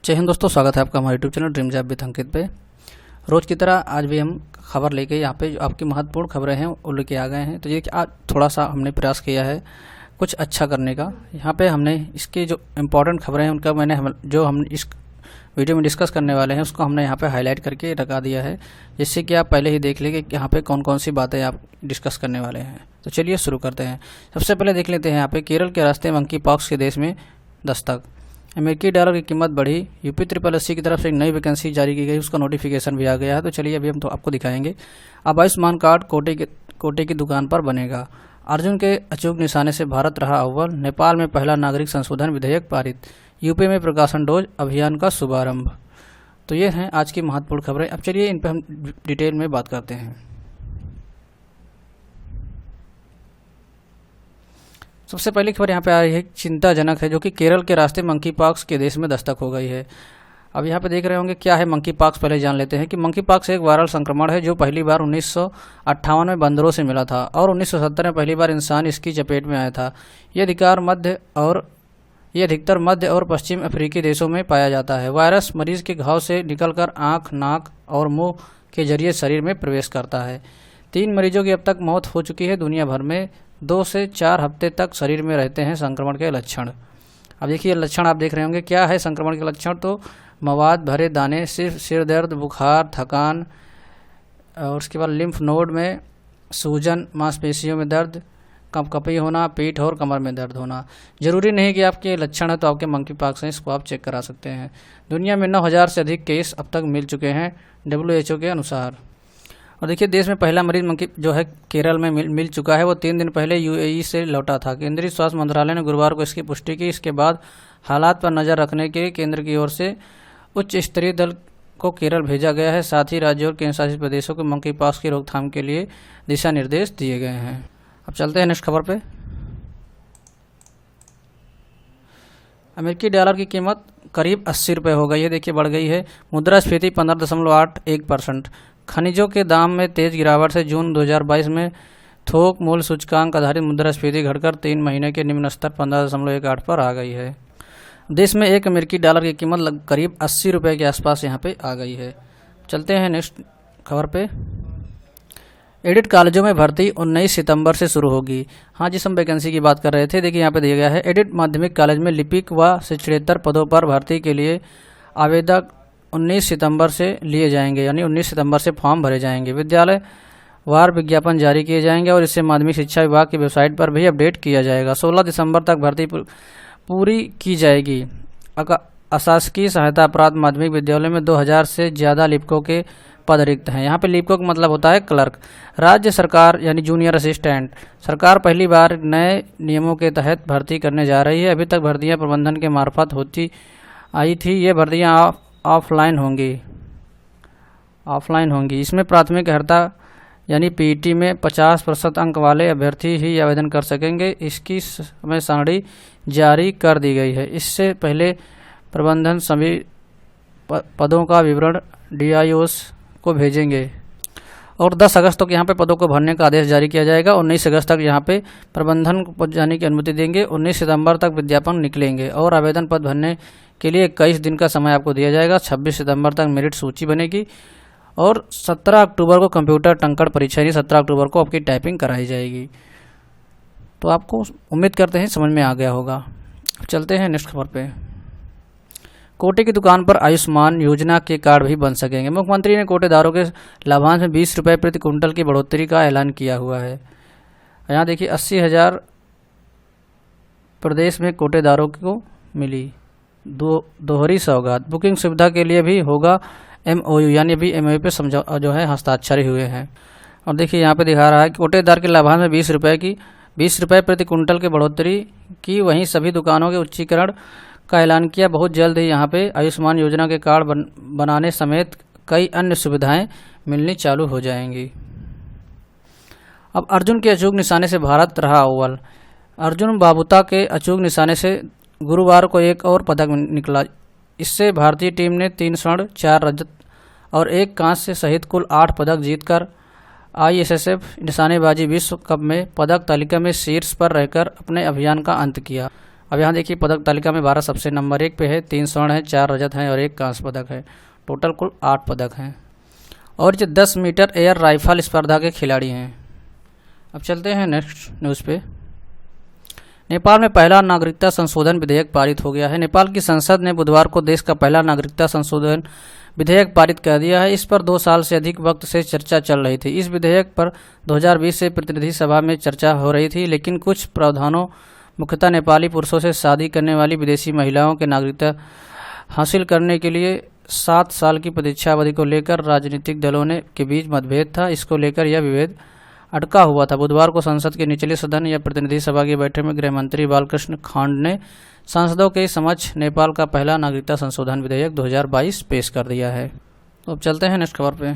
जय हिंद दोस्तों, स्वागत है आपका हमारे YouTube channel dream job with Ankit पे। रोज़ की तरह आज भी हम खबर लेके यहाँ पे जो आपकी महत्वपूर्ण खबरें हैं वो लेके आ गए हैं। तो ये कि आज थोड़ा सा हमने प्रयास किया है कुछ अच्छा करने का। यहाँ पे हमने इसकी जो इम्पोर्टेंट खबरें हैं उनका जो हम इस वीडियो में डिस्कस करने वाले हैं उसको हमने यहाँ पे हाईलाइट करके रखा दिया है, जिससे कि आप पहले ही देख लें कि यहाँ पे कौन कौन सी बातें आप डिस्कस करने वाले हैं। तो चलिए शुरू करते हैं। सबसे पहले देख लेते हैं यहाँ पे केरल के रास्ते मंकी पॉक्स के देश में दस्तक। अमेरिकी डॉलर की कीमत बढ़ी। यूपी SSS की तरफ से एक नई वैकेंसी जारी की गई, उसका नोटिफिकेशन भी आ गया है। तो चलिए अभी हम तो आपको दिखाएंगे। अब आयुष्मान कार्ड कोटे की दुकान पर बनेगा। अर्जुन के अचूक निशाने से भारत रहा अव्वल। नेपाल में पहला नागरिक संशोधन विधेयक पारित। यूपी में प्रकाशन डोज अभियान का शुभारंभ। तो ये हैं आज की महत्वपूर्ण खबरें। अब चलिए इन पर हम डिटेल में बात करते हैं। सबसे पहली खबर यहाँ पे आ रही है, चिंताजनक है, जो कि केरल के रास्ते मंकी पॉक्स के देश में दस्तक हो गई है। अब यहाँ पे देख रहे होंगे क्या है मंकी पॉक्स। पहले जान लेते हैं कि मंकी पॉक्स एक वायरल संक्रमण है जो पहली बार 1958 में बंदरों से मिला था और 1970 में पहली बार इंसान इसकी चपेट में आया था। ये अधिकतर मध्य और पश्चिम अफ्रीकी देशों में पाया जाता है। वायरस मरीज के घाव से निकलकर आँख, नाक और मुँह के जरिए शरीर में प्रवेश करता है। 3 मरीजों की अब तक मौत हो चुकी है। दुनिया भर में 2 से 4 हफ्ते तक शरीर में रहते हैं संक्रमण के लक्षण। अब देखिए लक्षण आप देख रहे होंगे क्या है संक्रमण के लक्षण। तो मवाद भरे दाने, सिर दर्द, बुखार, थकान और उसके बाद लिम्फ नोड में सूजन, मांसपेशियों में दर्द, कपकपी होना, पीठ और कमर में दर्द होना। जरूरी नहीं कि आपके लक्षण है तो आपके मंकी पॉक्स हैं, इसको आप चेक करा सकते हैं। दुनिया में 9000 से अधिक केस अब तक मिल चुके हैं WHO के अनुसार। और देखिए देश में पहला मरीज मंकी जो है केरल में मिल चुका है। वो 3 दिन पहले UAE से लौटा था। केंद्रीय स्वास्थ्य मंत्रालय ने गुरुवार को इसकी पुष्टि की। इसके बाद हालात पर नज़र रखने के केंद्र की ओर से उच्च स्तरीय दल को केरल भेजा गया है। साथ ही राज्यों और केंद्र शासित प्रदेशों को मंकी पॉक्स की रोकथाम के लिए दिशा निर्देश दिए गए हैं। अब चलते हैं नेक्स्ट खबर पे। अमेरिकी डॉलर की कीमत करीब 80 रुपये हो गई है। देखिए बढ़ गई है। मुद्रास्फीति 15.81%। खनिजों के दाम में तेज गिरावट से जून 2022 में थोक मूल्य सूचकांक आधारित मुद्रास्फीति घटकर 3 महीने के निम्न स्तर 15.18 पर आ गई है। देश में एक अमेरिकी डॉलर की कीमत करीब 80 रुपये के आसपास यहाँ पे आ गई है। चलते हैं नेक्स्ट खबर पे। एडिट कॉलेजों में भर्ती 19 सितंबर से शुरू होगी। हाँ, जिस हम वैकेंसी की बात कर रहे थे, देखिए यहाँ पे दिया गया है। एडिट माध्यमिक कॉलेज में लिपिक व शिक्षकेतर पदों पर भर्ती के लिए आवेदक 19 सितंबर से लिए जाएंगे, यानी 19 सितंबर से फॉर्म भरे जाएंगे। विद्यालय वार विज्ञापन जारी किए जाएंगे और इसे माध्यमिक शिक्षा विभाग की वेबसाइट पर भी अपडेट किया जाएगा। 16 दिसंबर तक भर्ती पूरी की जाएगी। अशासकीय सहायता प्राप्त माध्यमिक विद्यालय में 2000 से ज़्यादा लिपिकों के पद रिक्त हैं। यहाँ पे लिपिकों का मतलब होता है क्लर्क। राज्य सरकार यानी जूनियर असिस्टेंट। सरकार पहली बार नए नियमों के तहत भर्ती करने जा रही है। अभी तक भर्तियाँ प्रबंधन के मार्फत होती आई थी। ये भर्तियाँ ऑफलाइन होंगी। इसमें प्राथमिक अर्हता यानी PET में 50% अंक वाले अभ्यर्थी ही आवेदन कर सकेंगे। इसकी समय सारणी जारी कर दी गई है। इससे पहले प्रबंधन सभी पदों का विवरण DIOs को भेजेंगे और 10 अगस्त तक यहाँ पे पदों को भरने का आदेश जारी किया जाएगा। 19 अगस्त तक यहाँ पे प्रबंधन को जाने की अनुमति देंगे। 19 सितंबर तक विज्ञापन निकलेंगे और आवेदन पद भरने के लिए 21 दिन का समय आपको दिया जाएगा। 26 सितंबर तक मेरिट सूची बनेगी और 17 अक्टूबर को कंप्यूटर टंकण परीक्षा यानी 17 अक्टूबर को आपकी टाइपिंग कराई जाएगी। तो आपको उम्मीद करते हैं समझ में आ गया होगा। चलते हैं नेक्स्ट खबर पे। कोटे की दुकान पर आयुष्मान योजना के कार्ड भी बन सकेंगे। मुख्यमंत्री ने कोटेदारों के लाभांश में 20 रुपये प्रति कुंटल की बढ़ोतरी का ऐलान किया हुआ है। यहाँ देखिए 80,000 प्रदेश में कोटेदारों को मिली दोहरी सौगात। बुकिंग सुविधा के लिए भी होगा MOU, यानी अभी MOU पे समझौता जो है हस्ताक्षर हुए हैं। और देखिए यहाँ पे दिखा रहा है कि कोटेदार के लाभांश में 20 रुपये प्रति कुंटल की बढ़ोतरी की। वहीं सभी दुकानों के उच्चीकरण का ऐलान किया। बहुत जल्द ही यहाँ पे आयुष्मान योजना के कार्ड बनाने समेत कई अन्य सुविधाएं मिलनी चालू हो जाएंगी। अब अर्जुन के अचूक निशाने से भारत रहा अव्वल। अर्जुन बाबूता के अचूक निशाने से गुरुवार को एक और पदक निकला। इससे भारतीय टीम ने 3 स्वर्ण, 4 रजत और 1 कांस्य सहित कुल 8 पदक जीतकर ISSF निशानेबाजी विश्व कप में पदक तालिका में शीर्ष पर रहकर अपने अभियान का अंत किया। अब यहाँ देखिए पदक तालिका में भारत सबसे नंबर 1 पे है, 3 स्वर्ण है, 4 रजत हैं और 1 कांस्य पदक है। टोटल कुल 8 पदक हैं। और ये 10 मीटर एयर राइफल स्पर्धा के खिलाड़ी हैं। अब चलते हैं नेक्स्ट न्यूज़ पे। नेपाल में पहला नागरिकता संशोधन विधेयक पारित हो गया है। नेपाल की संसद ने बुधवार को देश का पहला नागरिकता संशोधन विधेयक पारित कर दिया है। इस पर 2 साल से अधिक वक्त से चर्चा चल रही थी। इस विधेयक पर 2020 से प्रतिनिधि सभा में चर्चा हो रही थी, लेकिन कुछ प्रावधानों, मुख्यतः नेपाली पुरुषों से शादी करने वाली विदेशी महिलाओं के नागरिकता हासिल करने के लिए 7 साल की प्रतीक्षा अवधि को लेकर राजनीतिक दलों के बीच मतभेद था। इसको लेकर यह विभेद अटका हुआ था। बुधवार को संसद के निचले सदन या प्रतिनिधि सभा की बैठक में गृह मंत्री बालकृष्ण खांड ने सांसदों के समक्ष नेपाल का पहला नागरिकता संशोधन विधेयक 2022 पेश कर दिया है। तो अब चलते हैं नेक्स्ट खबर पे।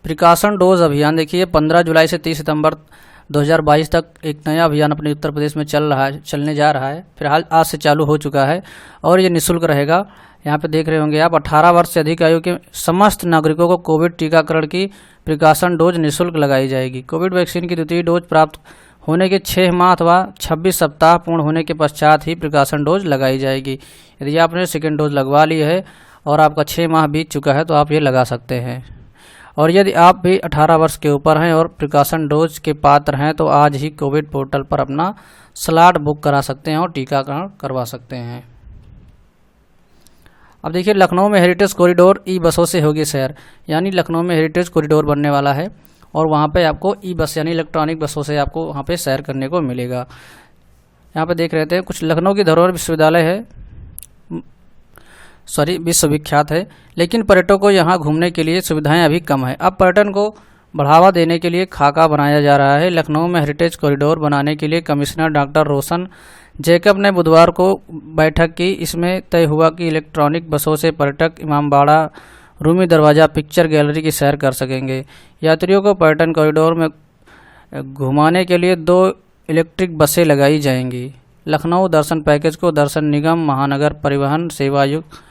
प्रिकॉशन डोज अभियान देखिए 15 जुलाई से 30 सितंबर 2022 तक एक नया अभियान अपने उत्तर प्रदेश में चलने जा रहा है। फिलहाल आज से चालू हो चुका है और ये निःशुल्क रहेगा। यहाँ पे देख रहे होंगे आप 18 वर्ष से अधिक आयु के समस्त नागरिकों को कोविड टीकाकरण की प्रिकॉशन डोज निःशुल्क लगाई जाएगी। कोविड वैक्सीन की द्वितीय डोज प्राप्त होने के 6 माह अथवा 26 सप्ताह पूर्ण होने के पश्चात ही प्रिकॉशन डोज लगाई जाएगी। यदि आपने सेकेंड डोज लगवा ली है और आपका 6 माह बीत चुका है तो आप ये लगा सकते हैं। और यदि आप भी 18 वर्ष के ऊपर हैं और प्रिकॉशन डोज के पात्र हैं तो आज ही कोविड पोर्टल पर अपना स्लॉट बुक करा सकते हैं और टीकाकरण करवा सकते हैं। अब देखिए लखनऊ में हेरिटेज कॉरिडोर ई बसों से होगी सैर। यानी लखनऊ में हेरिटेज कॉरिडोर बनने वाला है और वहाँ पे आपको ई बस यानी इलेक्ट्रॉनिक बसों से आपको वहाँ पे सैर करने को मिलेगा। यहाँ पे देख रहे थे कुछ लखनऊ की धरोहर विश्वविद्यालय है, विश्वविख्यात है, लेकिन पर्यटकों को यहाँ घूमने के लिए सुविधाएं अभी कम है। अब पर्यटन को बढ़ावा देने के लिए खाका बनाया जा रहा है। लखनऊ में हेरिटेज कॉरिडोर बनाने के लिए कमिश्नर डॉक्टर रोशन जैकब ने बुधवार को बैठक की। इसमें तय हुआ कि इलेक्ट्रॉनिक बसों से पर्यटक इमामबाड़ा, रूमी दरवाज़ा, पिक्चर गैलरी की सैर कर सकेंगे। यात्रियों को पर्यटन कॉरिडोर में घुमाने के लिए 2 इलेक्ट्रिक बसें लगाई जाएंगी। लखनऊ दर्शन पैकेज को दर्शन निगम, महानगर परिवहन सेवायुक्त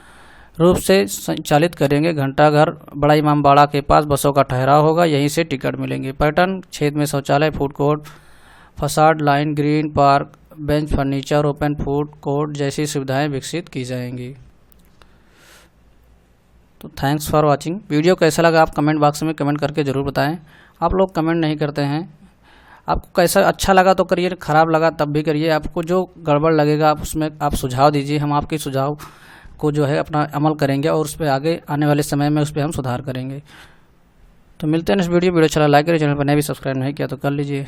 रूप से संचालित करेंगे। घंटाघर, बड़ा इमामबाड़ा के पास बसों का ठहराव होगा, यहीं से टिकट मिलेंगे। पर्यटन क्षेत्र में शौचालय, food court, facade line, green park, bench, furniture, open food court जैसी सुविधाएं विकसित की जाएंगी। तो थैंक्स फॉर वाचिंग। वीडियो कैसा लगा आप कमेंट बॉक्स में कमेंट करके ज़रूर बताएं। आप लोग कमेंट नहीं करते हैं। आपको कैसा अच्छा लगा तो करिए, ख़राब लगा तब भी करिए। आपको जो गड़बड़ लगेगा आप उसमें आप सुझाव दीजिए। हम आपके सुझाव को जो है अपना अमल करेंगे और उस पर आगे आने वाले समय में उस पर हम सुधार करेंगे। तो मिलते हैं नेक्स्ट वीडियो अच्छा लाइक करिए, चैनल पर नए भी सब्सक्राइब नहीं किया तो कर लीजिए।